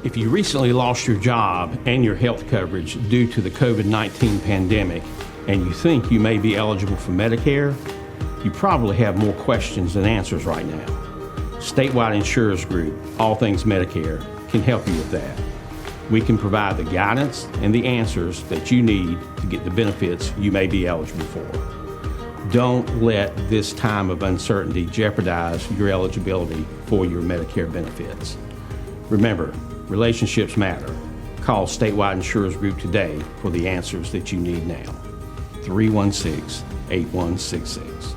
If you recently lost your job and your health coverage due to the COVID-19 pandemic and you think you may be eligible for Medicare, you probably have more questions than answers right now. Statewide Insurers Group, All Things Medicare, can help you with that. We can provide the guidance and the answers that you need to get the benefits you may be eligible for. Don't let this time of uncertainty jeopardize your eligibility for your Medicare benefits. Remember, relationships matter. Call Statewide Insurers Group today for the answers that you need now. 316-8166.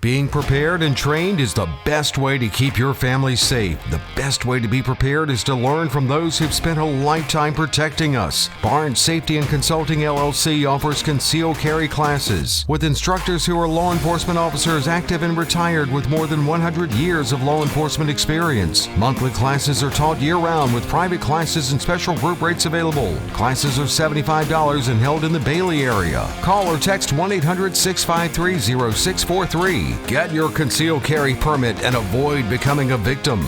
Being prepared and trained is the best way to keep your family safe. The best way to be prepared is to learn from those who've spent a lifetime protecting us. Barnes Safety and Consulting LLC offers concealed carry classes with instructors who are law enforcement officers active and retired with more than 100 years of law enforcement experience. Monthly classes are taught year-round with private classes and special group rates available. Classes are $75 and held in the Bailey area. Call or text 1-800-653-0643. Get your concealed carry permit and avoid becoming a victim.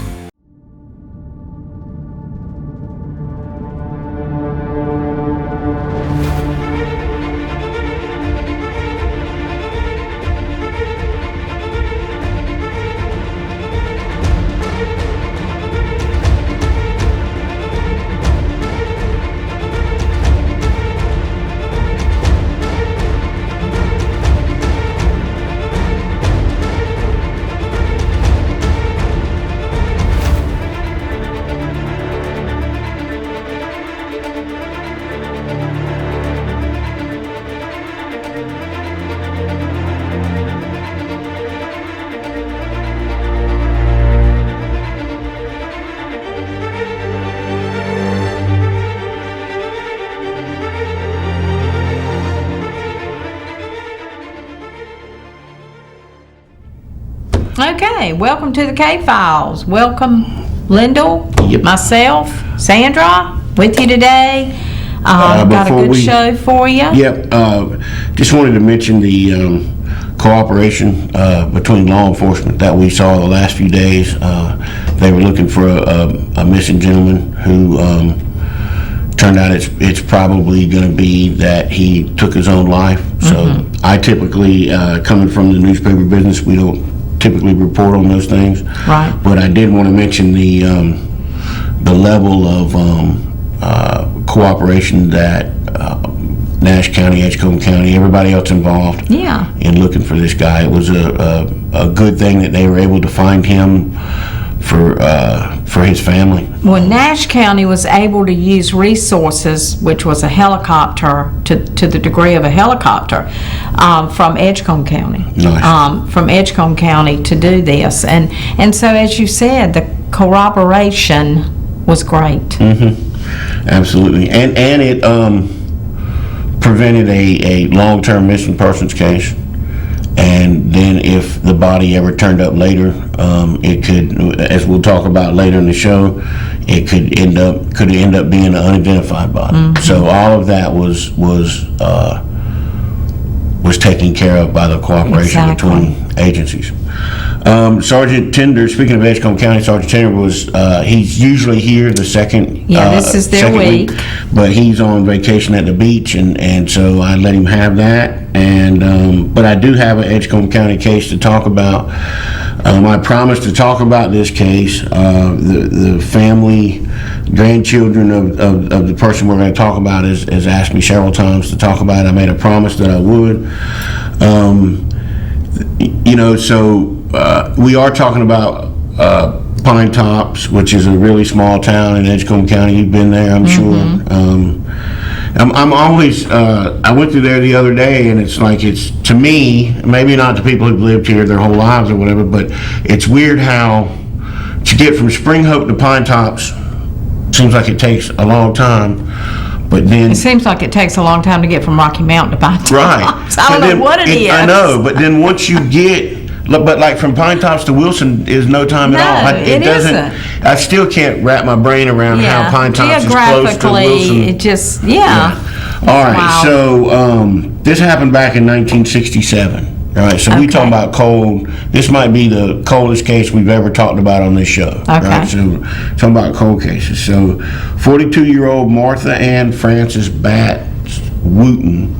Okay, welcome to the K-Files. Welcome, Lyndall, myself, Sandra, with you today. Got a good show for you. Yep. Just wanted to mention the cooperation between law enforcement that we saw the last few days. They were looking for a missing gentleman who turned out it's probably going to be that he took his own life. So I typically, coming from the newspaper business, we don't typically report on those things. Right. But I did want to mention the level of cooperation that Nash County, Edgecombe County, everybody else involved in looking for this guy. It was a good thing that they were able to find him for his family. Well, Nash County was able to use resources, which was a helicopter, to the degree of a helicopter, from Edgecombe County. Nice. From Edgecombe County to do this. And so, as you said, the corroboration was great. Mm-hmm. Absolutely. And it prevented a long-term missing persons case. And then if the body ever turned up later, it could, as we'll talk about later in the show, it could end up being an unidentified body. Mm-hmm. So all of that was taken care of by the cooperation between agencies. Sergeant Tender, speaking of Edgecombe County, Sergeant Tender was, he's usually here the second this is their week. But he's on vacation at the beach, and so I let him have that. And but I do have an Edgecombe County case to talk about. I promised to talk about this case. The family, grandchildren of the person we're going to talk about has asked me several times to talk about it. I made a promise that I would. So we are talking about Pinetops, which is a really small town in Edgecombe County. You've been there, I'm sure. I'm always, I went through there the other day, and it's like, it's, to me, maybe not to people who've lived here their whole lives or whatever, but it's weird how to get from Spring Hope to Pinetops seems like it takes a long time. But then it seems like it takes a long time to get from Rocky Mountain to Pinetops. Right. I don't know what it is. I know, but then once you get, but like from Pinetops to Wilson is no time at all. It doesn't. I still can't wrap my brain around how Pinetops is close to Wilson. It just, All right, so this happened back in 1967. All right, so we talking about cold. This might be the coldest case we've ever talked about on this show. Okay. Right? So talking about cold cases. So 42-year-old Martha Ann Frances Batts Wooten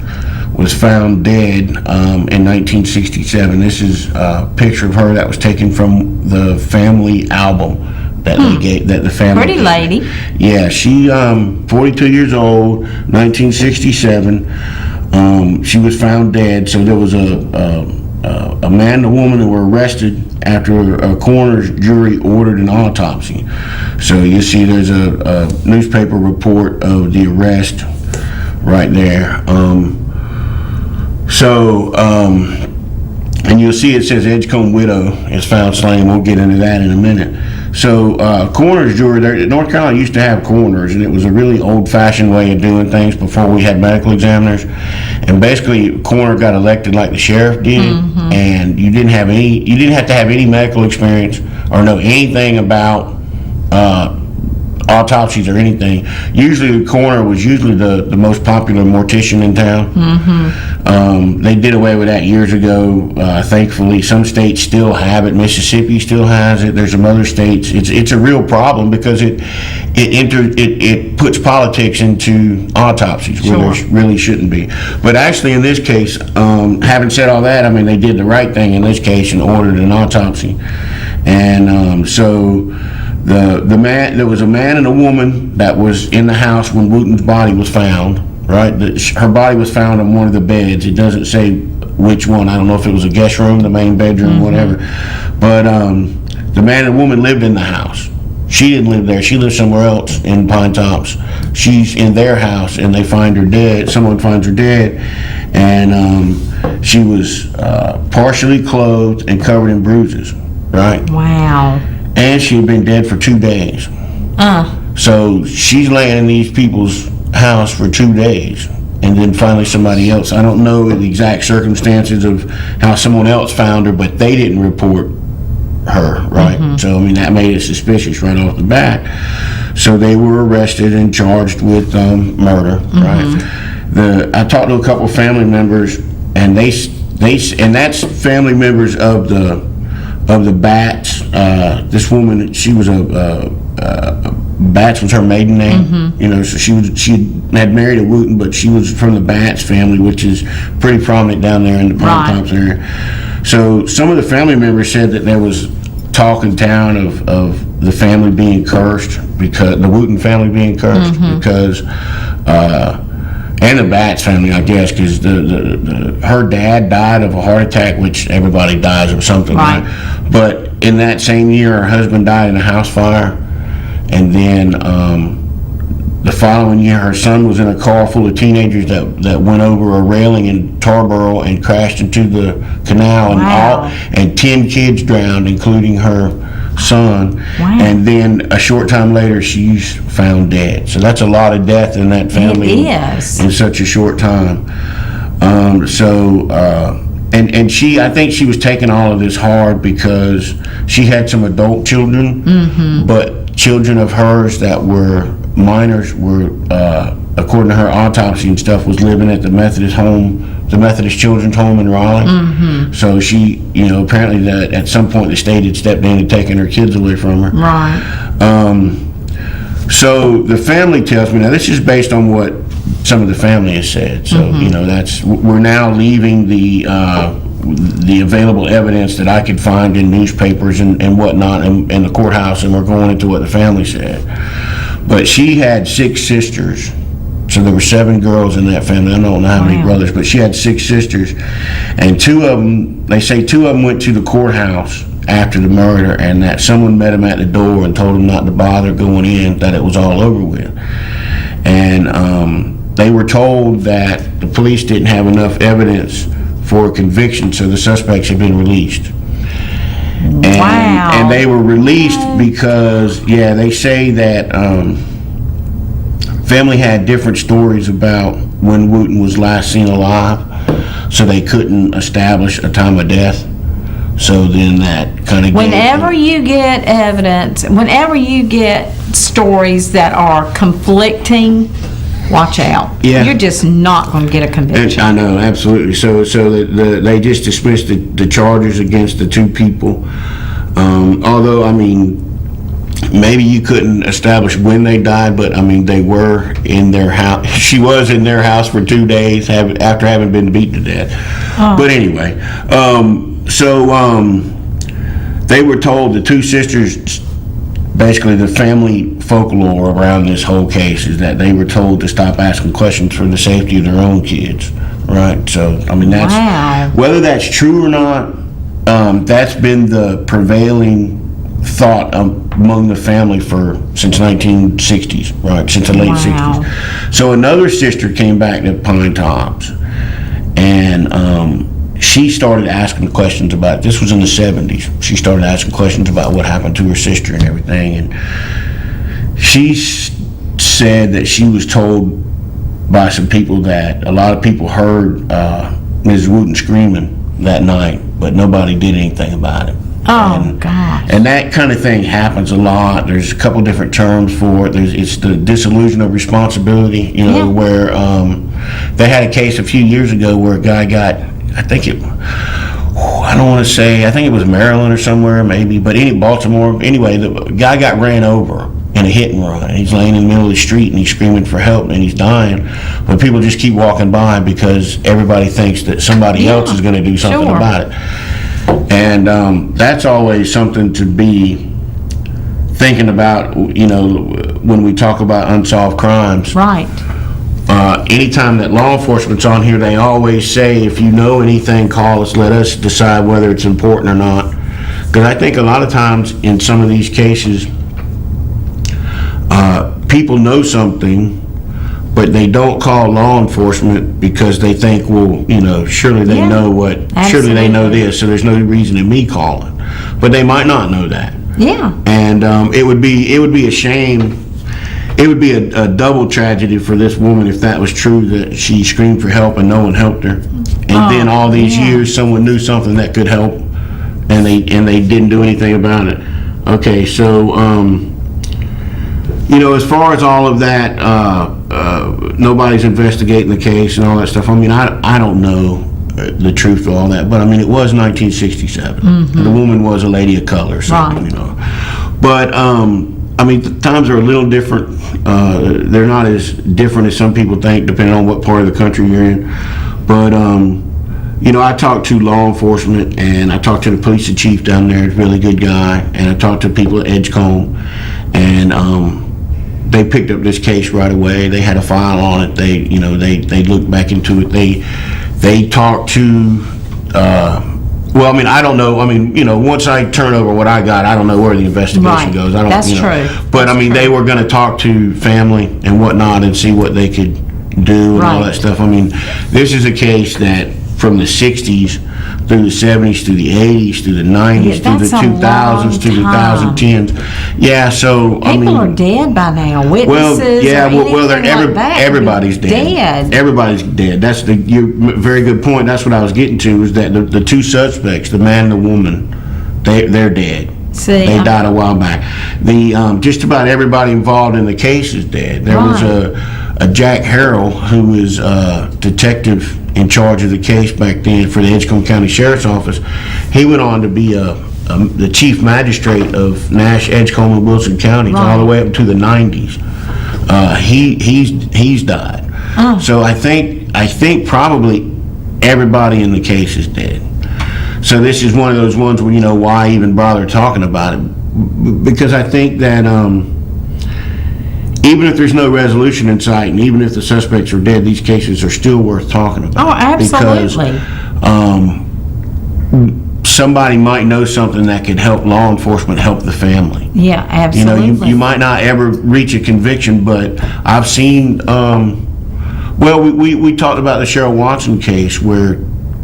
was found dead in 1967. This is a picture of her that was taken from the family album that they gave, that the family. Pretty lady. Yeah, she 42 years old, 1967. She was found dead. So there was a man and a woman who were arrested after a coroner's jury ordered an autopsy. So you see there's a newspaper report of the arrest right there. And you'll see it says Edgecombe widow is found slain. We'll get into that in a minute. So coroner's jury, North Carolina used to have coroners, and it was a really old-fashioned way of doing things before we had medical examiners. And basically, coroner got elected like the sheriff did, and you didn't have to have any medical experience or know anything about autopsies or anything. Usually the coroner was usually the most popular mortician in town. They did away with that years ago. Thankfully, some states still have it. Mississippi still has it. There's some other states. It's a real problem because it puts politics into autopsies where there really shouldn't be. But actually, in this case, having said all that, I mean, they did the right thing in this case and ordered an autopsy. And so the man, there was a man and a woman that was in the house when Wooten's body was found. Right, her body was found on one of the beds. It doesn't say which one. I don't know if it was a guest room, the main bedroom, whatever. But the man and woman lived in the house. She didn't live there. She lived somewhere else in Pinetops. She's in their house, and they find her dead. Someone finds her dead, and she was partially clothed and covered in bruises. Right. Wow. And she had been dead for 2 days. So she's laying in these people's house for 2 days, and then finally somebody else. I don't know the exact circumstances of how someone else found her, but they didn't report her, right? So I mean that made it suspicious right off the bat. So they were arrested and charged with murder, right? I talked to a couple of family members, and they and that's family members of the Batts. This woman, she was Batts was her maiden name, you know. So she had married a Wooten, but she was from the Batts family, which is pretty prominent down there in the Pinetops area. So some of the family members said that there was talk in town of the family being cursed, because the Wooten family being cursed because, and the Batts family, I guess, because her dad died of a heart attack, which everybody dies of something, right? But in that same year, her husband died in a house fire. And then the following year, her son was in a car full of teenagers that went over a railing in Tarboro and crashed into the canal, and 10 kids drowned, including her son. And then a short time later, she's found dead. So that's a lot of death in that family in such a short time. And she, I think she was taking all of this hard because she had some adult children, but children of hers that were minors were, according to her autopsy and stuff, was living at the Methodist Children's Home in Raleigh. So she, you know, apparently that at some point the state had stepped in and taken her kids away from her. Right. So the family tells me, now this is based on what some of the family has said. So, you know, we're now leaving the available evidence that I could find in newspapers and whatnot in the courthouse, and we're going into what the family said. But she had 6 sisters. So there were 7 girls in that family. I don't know how many brothers, but she had 6 sisters. And 2 of them, they say 2 of them went to the courthouse after the murder, and that someone met them at the door and told them not to bother going in, that it was all over with. And they were told that the police didn't have enough evidence for a conviction, so the suspects had been released. And they were released because, they say that family had different stories about when Wooten was last seen alive, so they couldn't establish a time of death. So then that kind of whenever you get evidence, whenever you get stories that are conflicting, watch out. Yeah. You're just not going to get a conviction. I know, absolutely. So they just dismissed the charges against the two people. Although, I mean, maybe you couldn't establish when they died, but I mean, they were in their house. She was in their house for 2 days after having been beaten to death. But anyway, they were told, the two sisters, basically the family folklore around this whole case is that they were told to stop asking questions for the safety of their own kids, right? So, I mean, that's, whether that's true or not, that's been the prevailing thought among the family since 1960s, right? Since the late 60s. So another sister came back to Pinetops, and she started asking questions about, this was in the 70s, she started asking questions about what happened to her sister and everything, and she said that she was told by some people that a lot of people heard Ms. Wooten screaming that night, but nobody did anything about it. Gosh. And that kind of thing happens a lot. There's a couple different terms for it. It's the disillusion of responsibility, where they had a case a few years ago where a guy got, I think it was Maryland or somewhere maybe, but Baltimore. Anyway, the guy got ran over in a hit and run. And he's laying in the middle of the street and he's screaming for help and he's dying, but people just keep walking by because everybody thinks that somebody else is going to do something about it. And that's always something to be thinking about, when we talk about unsolved crimes. Right. Anytime that law enforcement's on here, they always say, if you know anything, call us, let us decide whether it's important or not. Because I think a lot of times in some of these cases, people know something, but they don't call law enforcement because they think, well, surely they know surely they know this, so there's no reason in me calling. But they might not know that. Yeah. And it would be a shame. It would be a double tragedy for this woman if that was true, that she screamed for help and no one helped her. And then all these years someone knew something that could help and they didn't do anything about it. Okay, so as far as all of that, nobody's investigating the case and all that stuff. I mean, I don't know the truth of all that, but I mean, it was 1967. Mm-hmm. The woman was a lady of color, so, But, I mean, the times are a little different. They're not as different as some people think, depending on what part of the country you're in. But, I talked to law enforcement, and I talked to the police chief down there, a really good guy, and I talked to people at Edgecombe, and they picked up this case right away. They had a file on it. They looked back into it. They talked to. Well, I mean, I don't know. I mean, once I turn over what I got, I don't know where the investigation goes. I don't. That's true. But I mean, they were going to talk to family and whatnot and see what they could do and all that stuff. I mean, this is a case that from the 60s through the 70s, through the 80s, through the 90s, through the 2000s, through the 2010s. Yeah, so I mean, people are dead by now. Witnesses. Everybody's dead. Everybody's dead. That's very good point. That's what I was getting to. Is that the two suspects, the man and the woman, they're dead. They died a while back. Just about everybody involved in the case is dead. There was a Jack Harrell who was a detective in charge of the case back then for the Edgecombe County Sheriff's Office. He went on to be the chief magistrate of Nash, Edgecombe, and Wilson counties all the way up to the 90s. He's died. So I think probably everybody in the case is dead. So this is one of those ones where, why even bother talking about it? Because I think that even if there's no resolution in sight, and even if the suspects are dead, these cases are still worth talking about. Oh, absolutely. Because somebody might know something that could help law enforcement help the family. Yeah, absolutely. You might not ever reach a conviction, but I've seen, we talked about the Cheryl Watson case where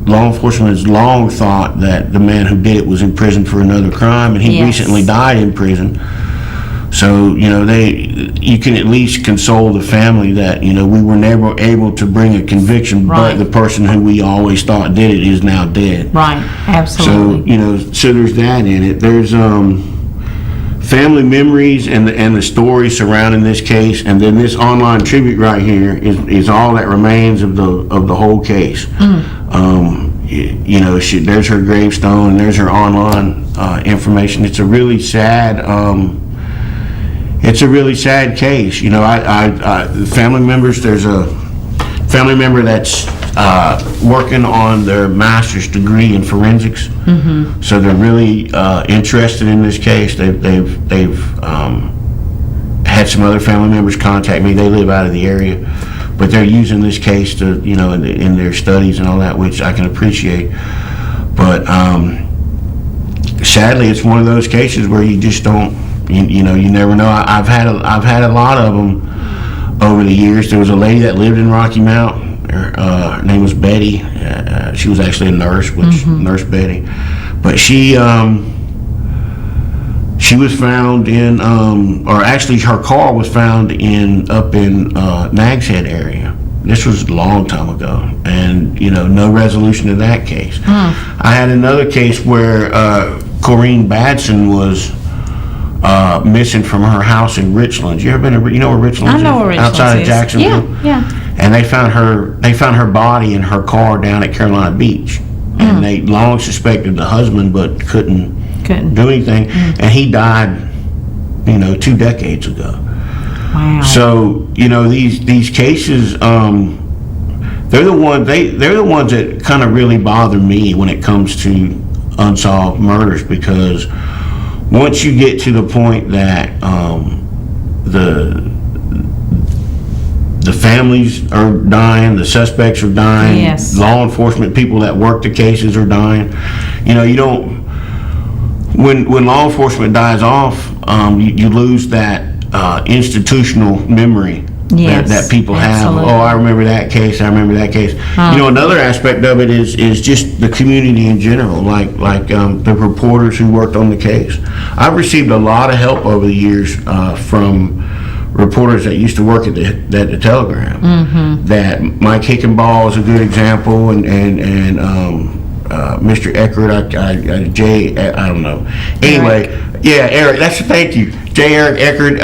law enforcement has long thought that the man who did it was in prison for another crime, and he recently died in prison. So, you can at least console the family that, we were never able to bring a conviction, but the person who we always thought did it is now dead. Right, absolutely. So, so there's that in it. There's, family memories and the stories surrounding this case, and then this online tribute right here is all that remains of the whole case. There's her gravestone, and there's her online information. It's a really sad case. Family members. There's a family member that's working on their master's degree in forensics. So they're really interested in this case. They've had some other family members contact me. They live out of the area, but they're using this case to, in their studies and all that, which I can appreciate. But sadly, it's one of those cases where you just don't, you never know. I've had a lot of them over the years. There was a lady that lived in Rocky Mount. Her name was Betty. She was actually a nurse, Nurse Betty. But she was found in, or actually her car was found up in Nags Head area. This was a long time ago, and no resolution to that case. I had another case where Corrine Badson was missing from her house in Richlands. You ever been to, where Richlands is? I know where Richlands outside is. of Jacksonville. Yeah. And they found her body in her car down at Carolina Beach, and they long suspected the husband, but couldn't do anything. And he died, 2 decades ago. Wow. So these cases, they're the ones that kind of really bother me when it comes to unsolved murders, because once you get to the point that the families are dying, the suspects are dying, yes, law enforcement people that work the cases are dying. You don't. When law enforcement dies off, you lose that institutional memory. Yes, that people absolutely have. Oh, I remember that case. Another aspect of it is just the community in general, like the reporters who worked on the case. I've received a lot of help over the years from reporters that used to work at the Telegram. That Mike Hickenball is a good example, and Mr. Eckert, Jay, I don't know. Anyway, Eric. Thank you. J. Eric Eckert,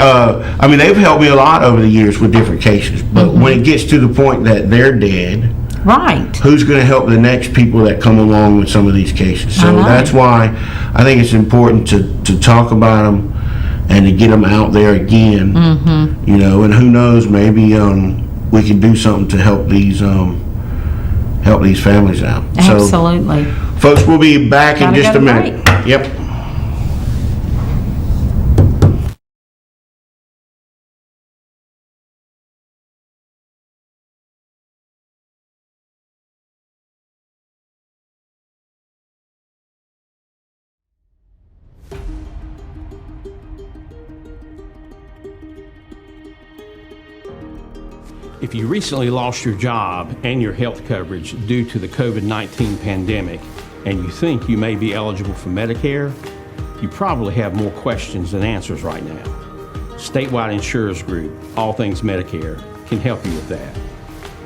they've helped me a lot over the years with different cases, but when it gets to the point that they're dead, right, who's going to help the next people that come along with some of these cases? So that's why I think it's important to talk about them and to get them out there again, and who knows, maybe we can do something to help these families out. Absolutely. So, folks, we'll be back in just a minute. Break. Yep. If you recently lost your job and your health coverage due to the COVID-19 pandemic, and you think you may be eligible for Medicare, you probably have more questions than answers right now. Statewide Insurers Group, All Things Medicare, can help you with that.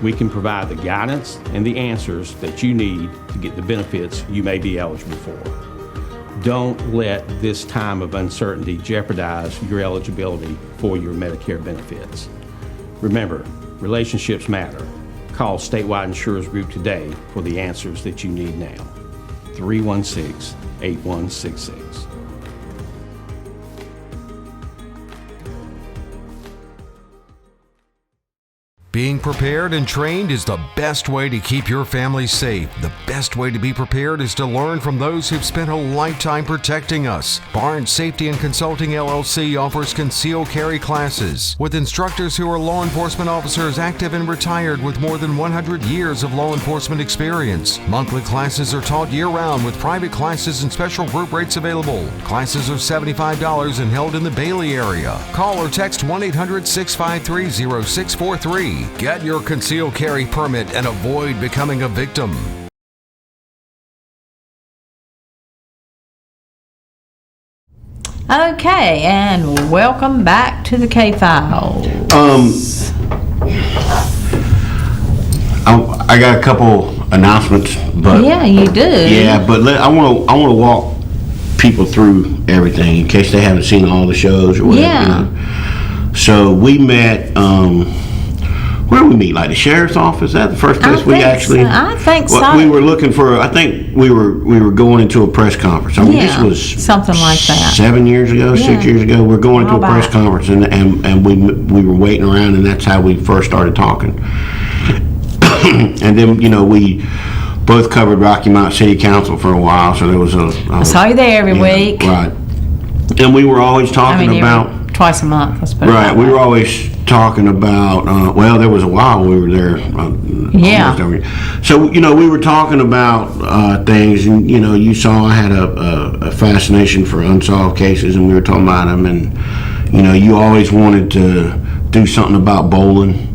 We can provide the guidance and the answers that you need to get the benefits you may be eligible for. Don't let this time of uncertainty jeopardize your eligibility for your Medicare benefits. Remember, relationships matter. Call Statewide Insurers Group today for the answers that you need now. 316-8166. Being prepared and trained is the best way to keep your family safe. The best way to be prepared is to learn from those who've spent a lifetime protecting us. Barnes Safety and Consulting LLC offers concealed carry classes with instructors who are law enforcement officers active and retired with more than 100 years of law enforcement experience. Monthly classes are taught year-round with private classes and special group rates available. Classes are $75 and held in the Bailey area. Call or text 1-800-653-0643. Get your concealed carry permit and avoid becoming a victim. Okay, and welcome back to the K-Files. I got a couple announcements, but yeah, you do. Yeah, but I want to walk people through everything in case they haven't seen all the shows or whatever. Yeah. You know? So we met. Where did we meet? Like the sheriff's office? Is that the first place we actually? I think so. We were looking for. I think we were going into a press conference. I mean, this was something like that. 7 years ago, 6 years ago. We're going into a press back. conference, and we were waiting around, and that's how we first started talking. And then we both covered Rocky Mount City Council for a while, so there was a. I saw you there every week. Right. And we were always talking about. Twice a month, I suppose. Right, we were always talking about, there was a while we were there. So, we were talking about things, and, you saw I had a fascination for unsolved cases, and we were talking about them, and, you always wanted to do something about bowling.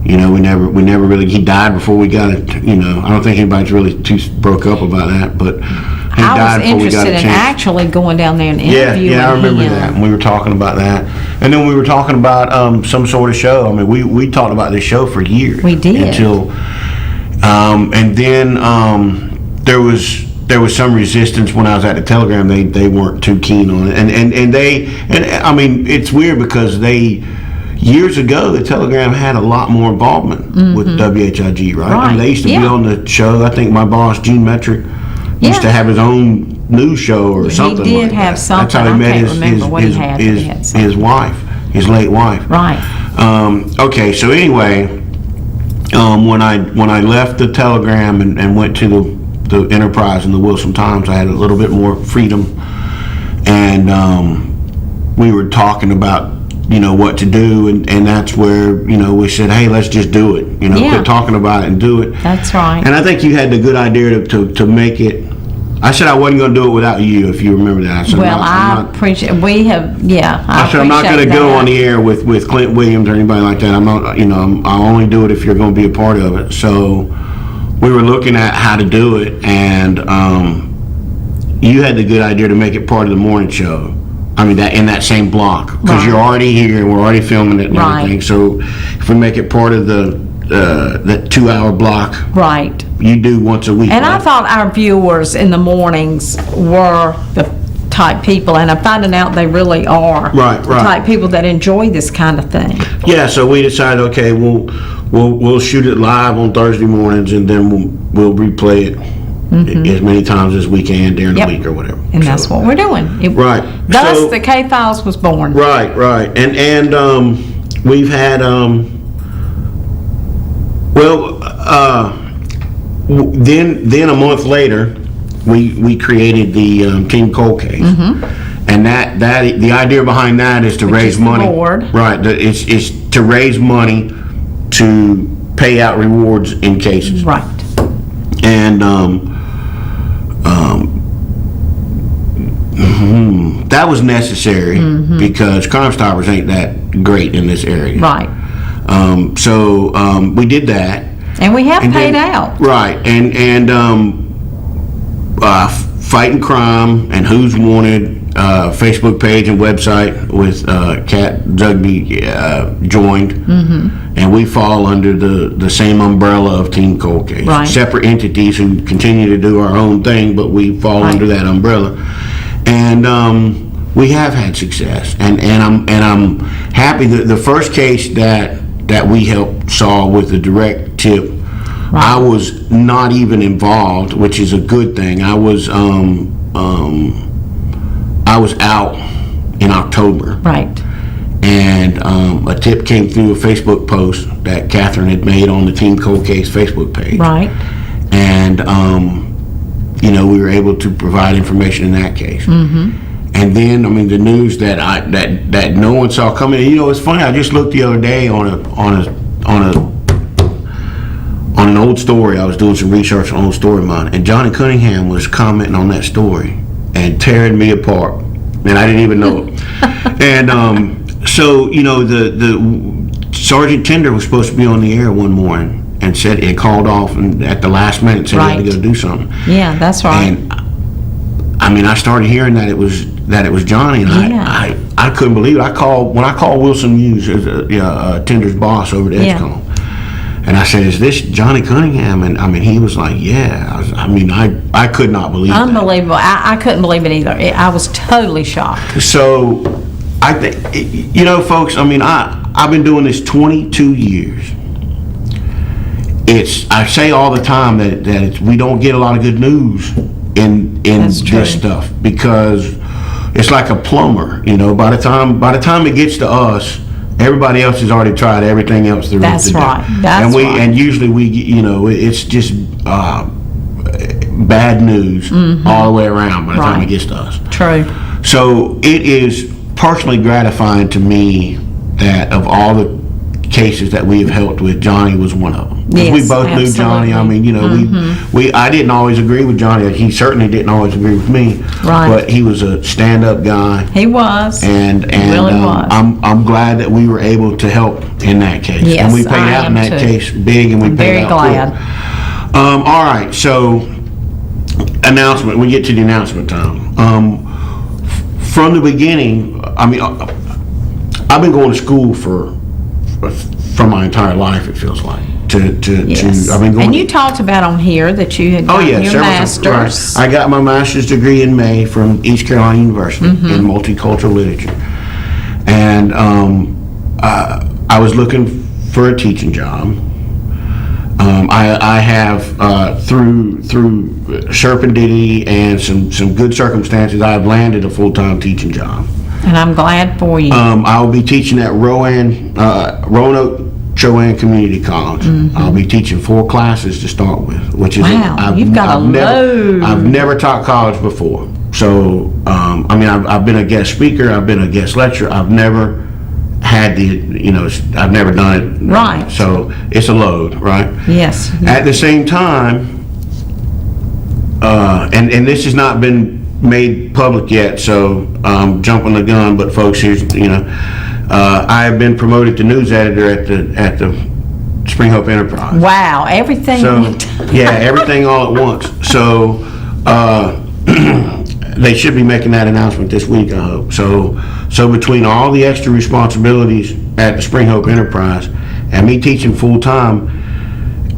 We never really, he died before we got it, I don't think anybody's really too broke up about that, but he died before we got a chance. I was interested in actually going down there and interviewing him. Yeah, I remember that. And we were talking about that. And then we were talking about some sort of show. I mean, we talked about this show for years. We did. Until, and then there was some resistance when I was at the Telegram. They weren't too keen on it. And I mean, it's weird because years ago, the Telegram had a lot more involvement with WHIG, right? I mean, they used to be on the show. I think my boss, Gene Metric, used to have his own news show or something. He did like have that. something. That's how he met his wife, his late wife. Right. Okay, so anyway, when I left the Telegram and went to the Enterprise and the Wilson Times, I had a little bit more freedom, and we were talking about what to do, and that's where we said, hey, let's just do it. Quit talking about it and do it. That's right. And I think you had the good idea to make it. I said I wasn't going to do it without you, if you remember that. I said, I appreciate. We have, I said I'm not going to go on the air with Clint Williams or anybody like that. I'm not. I'll only do it if you're going to be a part of it. So we were looking at how to do it, and you had the good idea to make it part of the morning show. I mean, that in that same block, because you're already here and we're already filming it and everything. So if we make it part of that 2 hour block, right, you do once a week. And I thought our viewers in the mornings were the type people, and I'm finding out they really are the type people that enjoy this kind of thing. Yeah, so we decided, okay, we'll shoot it live on Thursday mornings, and then we'll replay it. As many times as we can during the week or whatever. And that's what we're doing. Thus, the K-Files was born. Right. And we've had, then a month later, we created the Team Cold Case. And that the idea behind that is to raise money. Right. It's to raise money to pay out rewards in cases. Right. And that was necessary because Crime Stoppers ain't that great in this area. Right. So we did that. And we have paid out. Right. And Fighting Crime and Who's Wanted Facebook page and website with Kat Zugby joined. And we fall under the same umbrella of Team Cold Case. Right. Separate entities who continue to do our own thing, but we fall under that umbrella. And we have had success. And I'm happy that the first case that we helped solve with the direct tip, I was not even involved, which is a good thing. I was out in October. Right. And a tip came through a Facebook post that Catherine had made on the Team Cold Case Facebook page. Right. And, we were able to provide information in that case. And then, I mean, the news that no one saw coming. And, it's funny. I just looked the other day on an old story. I was doing some research on an old story of mine, and Johnny Cunningham was commenting on that story and tearing me apart, and I didn't even know it. And so, the Sergeant Tender was supposed to be on the air one morning and said it called off, and at the last minute said he had to go do something. Yeah, that's right. And I mean, I started hearing that it was Johnny, and I couldn't believe it. When I called Wilson Muse, Tender's boss over at Edgecombe, And I said, "Is this Johnny Cunningham?" And I mean, he was like, "Yeah." I could not believe it. Unbelievable. I couldn't believe it either. I was totally shocked. So, I think, folks, I mean, I've been doing this 22 years. I say all the time that we don't get a lot of good news in this stuff, because it's like a plumber, by the time it gets to us, everybody else has already tried everything else there is to do. That's right. And usually it's just bad news all the way around by the time it gets to us. True. So it is personally gratifying to me that of all the cases that we have helped with, Johnny was one of them. Yes, we both knew Johnny. I mean, I didn't always agree with Johnny. He certainly didn't always agree with me. Right. But he was a stand-up guy. He was. And he really was. I'm glad that we were able to help in that case. Yes, and we paid out in that case big, and we paid out very glad. All right, so announcement. We get to the announcement time. From the beginning, I mean, I've been going to school for my entire life, it feels like. Yes. I've been going. And you talked about on here that you had gotten your master's. Right. I got my master's degree in May from East Carolina University in multicultural literature, and I was looking for a teaching job. I have through serendipity and some good circumstances, I have landed a full-time teaching job. And I'm glad for you. I will be teaching at Roanoke Chowan Community College. I'll be teaching 4 classes to start with, which is you've got a load. I've never taught college before, so I've been a guest speaker, I've been a guest lecturer, I've never had I've never done it. Right. So it's a load, right? Yes. At the same time, and this has not been made public yet, so I'm jumping the gun, but folks, here's, I have been promoted to news editor at the Spring Hope Enterprise. Wow, everything. So, yeah, everything all at once. So, they should be making that announcement this week, I hope. So between all the extra responsibilities at the Spring Hope Enterprise and me teaching full time,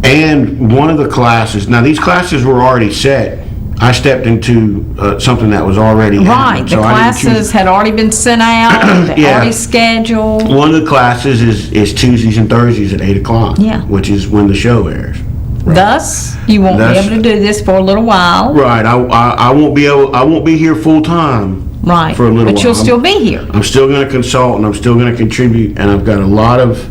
and one of the classes, now these classes were already set. I stepped into something that was already right. So the classes had already been sent out. Already scheduled. One of the classes is Tuesdays and Thursdays at 8:00. Yeah. Which is when the show airs. Right. Thus, you won't be able to do this for a little while. Right. I won't be here full time. Right. For a little while. But you'll still be here. I'm still going to consult, and I'm still going to contribute, and I've got a lot of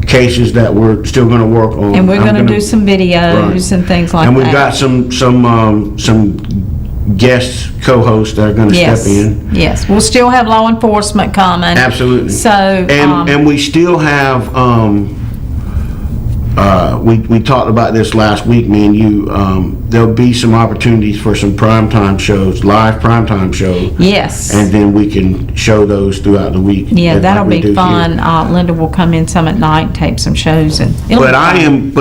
cases that we're still going to work on. And we're going to do some videos and things like that. And we've got some guest co-hosts that are going to step in. Yes, we'll still have law enforcement coming. Absolutely. So and we still have we talked about this last week, me and you. There'll be some opportunities for some primetime shows, live primetime shows. Yes. And then we can show those throughout the week. Yeah, that'll be fun. Linda will come in some at night, tape some shows, and But I am.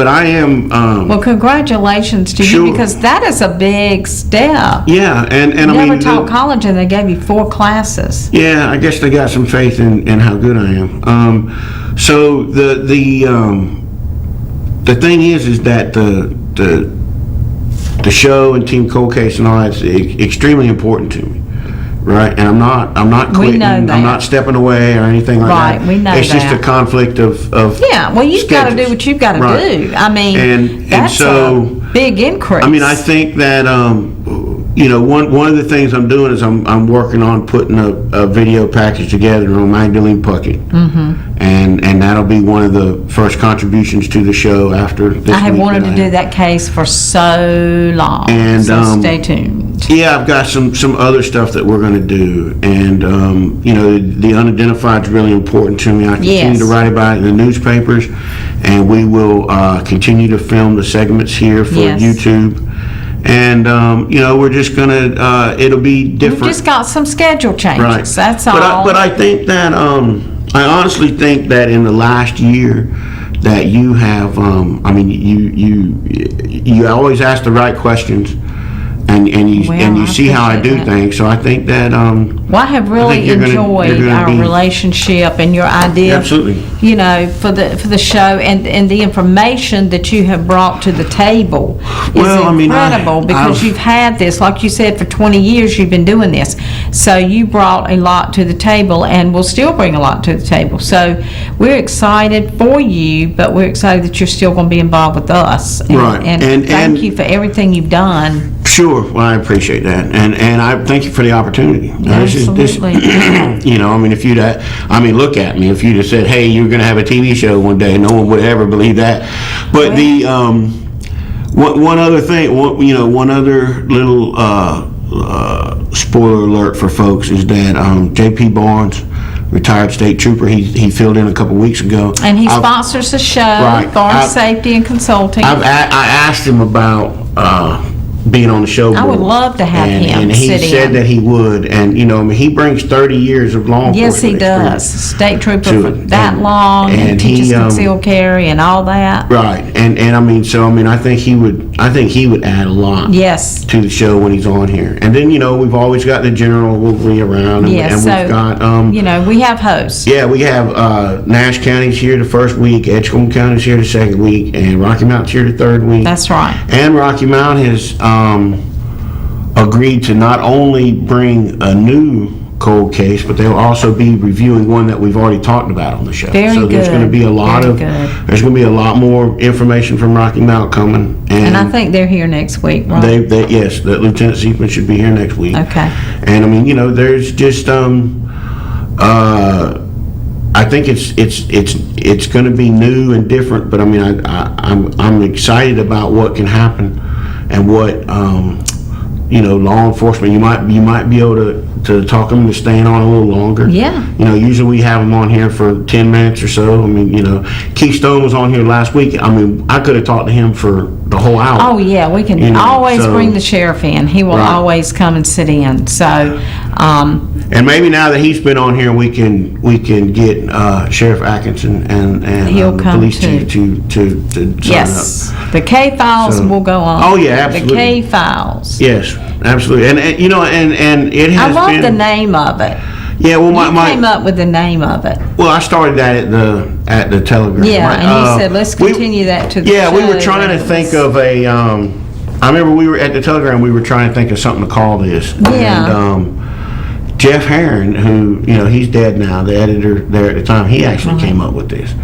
Well, congratulations to you, because that is a big step. Yeah, and you never taught college, and they gave you 4 classes. Yeah, I guess they got some faith in how good I am. So the thing is that the show and Team Cold Case and all that's extremely important to me, right? And I'm not quitting. We know that. I'm not stepping away or anything like that. Right, we know it's that. It's just a conflict of yeah. Well, you've got to do what you've got to do. I mean, that's a big increase. I mean, I think that one of the things I'm doing is I'm working on putting a video package together on Magdalene Puckett, and that'll be one of the first contributions to the show after this week. I have wanted to do that case for so long, and so stay tuned. Yeah, I've got some other stuff that we're going to do, and the unidentified is really important to me. I continue to write about it in the newspapers, and we will continue to film the segments here for YouTube. And we're just gonna it'll be different. We've just got some schedule changes. Right. That's all. But I think that I honestly think that in the last year that you have you always ask the right questions, and you Well, I see how I do appreciate that. things. So I think that Well, I have really you're enjoyed gonna our be- relationship and your idea. Absolutely. You know, for the show and the information that you have brought to the table is Well, I mean, incredible because I've- you've had this, like you said, for 20 years you've been doing this. So you brought a lot to the table and will still bring a lot to the table. So we're excited for you, but we're excited that you're still going to be involved with us. And, Right. And, And- thank you for everything you've done. Sure, well, I appreciate that, and I thank you for the opportunity. Absolutely. You know, I mean, if you'd, look at me. If you'd have said, "Hey, you're going to have a TV show one day," no one would ever believe that. But the one other thing, one other little spoiler alert for folks is that J.P. Barnes, retired state trooper, he filled in a couple weeks ago. And he sponsors the show, Right. Barn Safety and Consulting. I asked him about being on the show board. I would love to have him and he sit said in. that he would, and he brings 30 years of law enforcement Yes, he does. experience. State trooper to for it. that And- long, and and teaches he, concealed carry and all that. Right, and I think he would add a lot Yes. to the show when he's on here. And then we've always got the general will be around, and, Yes, and so, we've got we have hosts. yeah, we have Nash County's here the first week, Edgecombe County's here the second week, and Rocky Mountain's here the third week. That's right. And Rocky Mount has agreed to not only bring a new cold case, but they'll also be reviewing one that we've already talked about on the show. Very so there's good. going to be a lot Very of good. there's going to be a lot more information from Rocky Mount coming. And I think they're here next week, right? Yes, that Lieutenant Seaman should be here next week. Okay. And there's just I think it's going to be new and different, but I'm excited about what can happen and what law enforcement, you might be able to talk them into staying on a little longer. Yeah. Usually we have them on here for 10 minutes or so. Keystone was on here last week. I could have talked to him for the whole hour. Oh, yeah, we can always so- bring the sheriff in. He will Right. always come and sit in. So, And maybe now that he's been on here, we can get Sheriff Atkinson and He'll the come police too. chief to sign yes, up. the K-Files So- will go on. Oh, yeah, absolutely. The K-Files. Yes, absolutely. And it I has love been the name of it. Yeah, well, You came up with the name of it. Well, I started that at the Telegram. Yeah, right? and you said, let's continue that to the Yeah, we were show. trying to think of a. I remember we were at the Telegram. We were trying to think of something to call this. Yeah. And Jeff Herron, who he's dead now, the editor there at the time, he actually came up with this.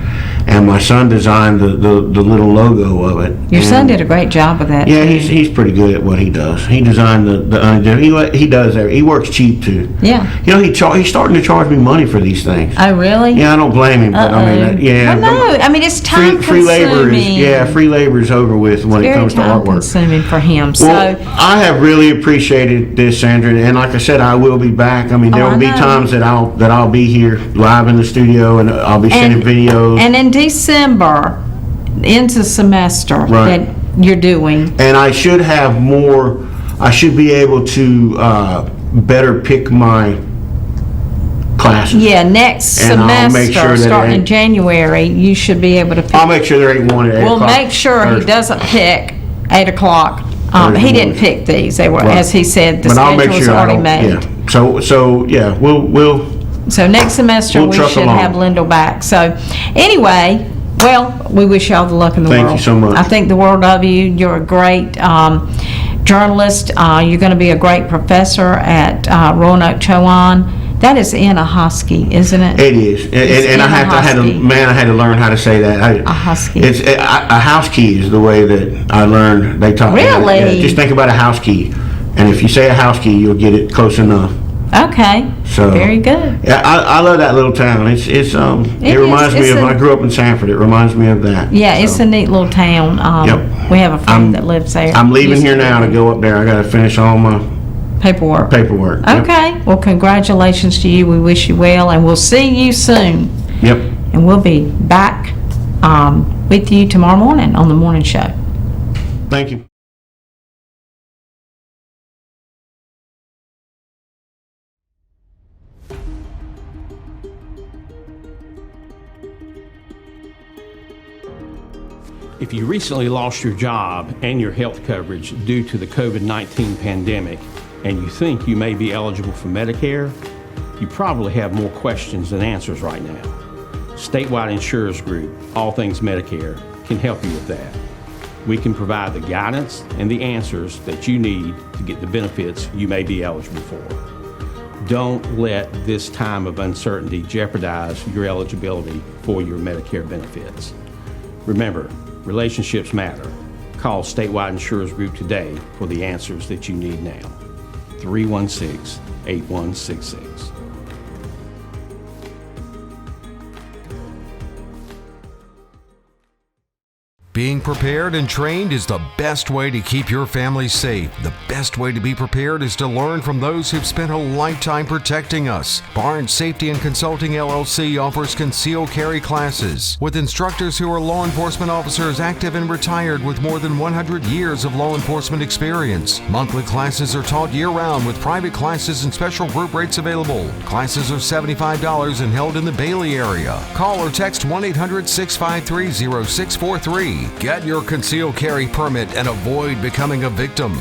And my son designed the little logo of it. Your son And- did a great job with that. Yeah, too. he's pretty good at what he does. He designed he does everything. He works cheap too. Yeah. He's starting to charge me money for these things. Oh, really? Yeah, I don't blame him, but Well, no, it's time free labor consuming. free labor is over with when it Very comes to time artwork. consuming for him. So, Well, I have really appreciated this, Sandra, and like I said, I will be back. There I will be know. times that I'll be here live in the studio, and I'll be sending videos. And in December, ends the semester Right. that you're doing. And I should have more. I should be able to better pick my classes. Yeah, next And I'll make semester, sure that starting it- in January, you should be able to pick. I'll make sure there ain't one at 8 We'll o'clock make sure he Thursday. doesn't pick 8 o'clock. Thursday He didn't morning. pick these. They were, Right. as he said, the But I'll make schedule was sure I already don't- made. Yeah. So yeah, we'll. So next semester, We'll we truck should along. have Lyndall back. So anyway, well, we wish you all the luck in the Thank world. you so much. I think the world of you. You're a great journalist. You're going to be a great professor at Roanoke Chowan. That is in a Husky, isn't it? It is, and I had to learn how to say that. A Husky. It's a house key is the way that I learned. They taught me. Really? Yeah, just think about a house key, and if you say a house key, you'll get it close enough. Okay. So Very good. Yeah, I love that little town. It is. reminds me It's of a- I grew up in Sanford. It reminds me of that. Yeah, it's So, a neat little town. Yep. We have a friend I'm- that lives there. I'm leaving Used here to now to live go up there. I got to finish all my there. Paperwork. paperwork. Yep. Okay. Well, congratulations to you. We wish you well, and we'll see you soon. Yep. And we'll be back with you tomorrow morning on the morning show. Thank you. If you recently lost your job and your health coverage due to the COVID-19 pandemic, and you think you may be eligible for Medicare, you probably have more questions than answers right now. Statewide Insurers Group, All Things Medicare, can help you with that. We can provide the guidance and the answers that you need to get the benefits you may be eligible for. Don't let this time of uncertainty jeopardize your eligibility for your Medicare benefits. Remember, relationships matter. Call Statewide Insurers Group today for the answers that you need now. 316-8166. Being prepared and trained is the best way to keep your family safe. The best way to be prepared is to learn from those who've spent a lifetime protecting us. Barnes Safety and Consulting LLC offers concealed carry classes with instructors who are law enforcement officers active and retired with more than 100 years of law enforcement experience. Monthly classes are taught year-round with private classes and special group rates available. Classes are $75 and held in the Bailey area. Call or text 1-800-653-0643. Get your concealed carry permit and avoid becoming a victim.